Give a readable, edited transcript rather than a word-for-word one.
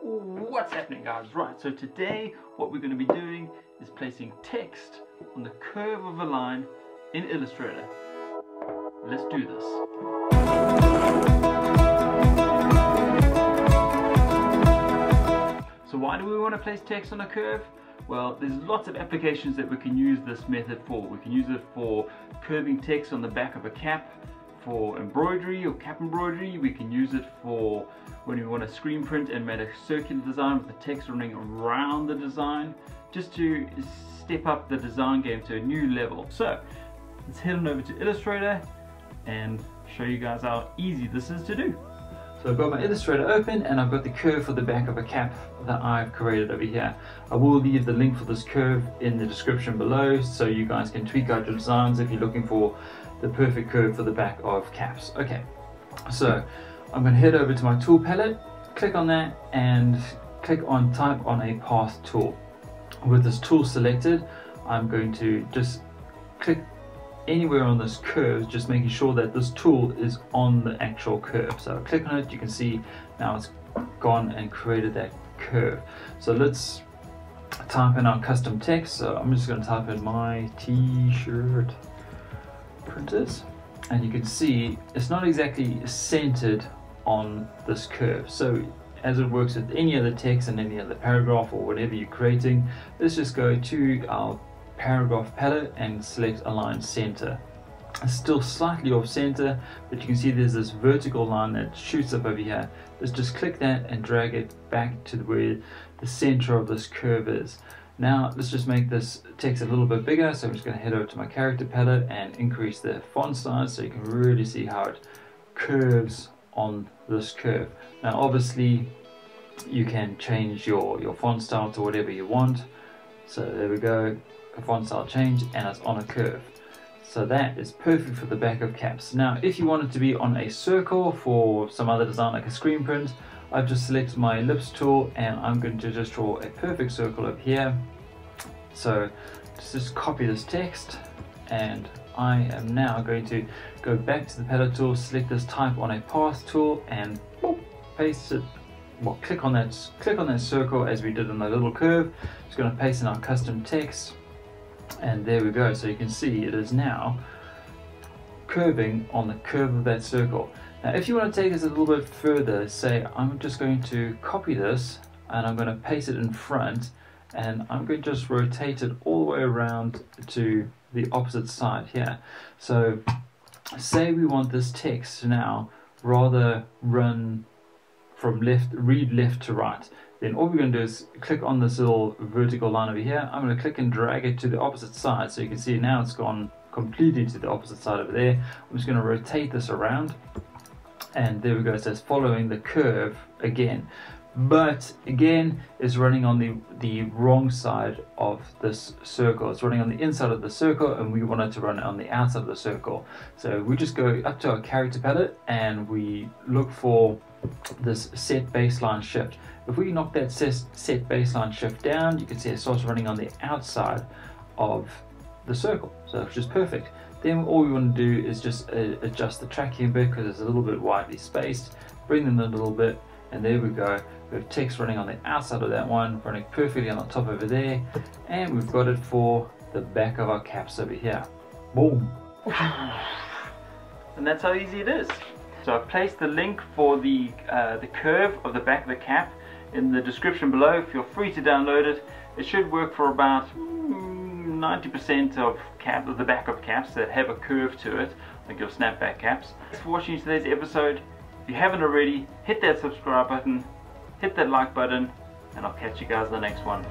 What's happening, guys? Right, so today what we're going to be doing is placing text on the curve of a line in Illustrator. Let's do this. So why do we want to place text on a curve? Well, there's lots of applications that we can use this method for. We can use it for curving text on the back of a cap, for embroidery or cap embroidery. We can use it for when we want to screen print and make a circular design with the text running around the design, just to step up the design game to a new level. So let's head on over to Illustrator and show you guys how easy this is to do. So I've got my Illustrator open and I've got the curve for the back of a cap that I've created over here. I will leave the link for this curve in the description below so you guys can tweak out your designs if you're looking for the perfect curve for the back of caps. Okay, so I'm going to head over to my tool palette, click on that and click on type on a path tool. With this tool selected, I'm going to just click anywhere on this curve, just making sure that this tool is on the actual curve. So I click on it, you can see now it's gone and created that curve. So let's type in our custom text. So I'm just going to type in my t-shirt printers, and you can see it's not exactly centered on this curve. So as it works with any other text and any other paragraph or whatever you're creating, let's just go to our paragraph palette and select align center. It's still slightly off center, but you can see there's this vertical line that shoots up over here. Let's just click that and drag it back to where the center of this curve is. Now let's just make this text a little bit bigger. So I'm just going to head over to my character palette and increase the font size so you can really see how it curves on this curve. Now obviously you can change your font style to whatever you want. So there we go. Font style change and it's on a curve. So that is perfect for the back of caps. Now if you want it to be on a circle for some other design like a screen print, I've just selected my ellipse tool and I'm going to just draw a perfect circle up here. So just copy this text and I am now going to go back to the palette tool, select this type on a path tool and paste it. Well, click on that circle as we did in the little curve. Just going to paste in our custom text. And there we go. So you can see it is now curving on the curve of that circle. Now if you want to take this a little bit further, say I'm just going to copy this and I'm going to paste it in front and I'm going to just rotate it all the way around to the opposite side here. So say we want this text to now rather run from read left to right. Then all we're going to do is click on this little vertical line over here. I'm going to click and drag it to the opposite side. So you can see now it's gone completely to the opposite side over there. I'm just going to rotate this around. And there we go. So it's following the curve again. But again, it's running on the wrong side of this circle. It's running on the inside of the circle and we want it to run on the outside of the circle. So we just go up to our character palette and we look for this set baseline shift. If we knock that set baseline shift down, you can see it starts running on the outside of the circle. So it's just perfect. Then all we want to do is just adjust the tracking a bit because it's a little bit widely spaced. Bring them a little bit and there we go. We have text running on the outside of that one, running perfectly on the top over there, and we've got it for the back of our caps over here. Boom! And that's how easy it is. So I've placed the link for the curve of the back of the cap in the description below. Feel free to download it. It should work for about 90% of the back of caps that have a curve to it, like your snapback caps. Thanks for watching today's episode. If you haven't already, hit that subscribe button, hit that like button, and I'll catch you guys in the next one.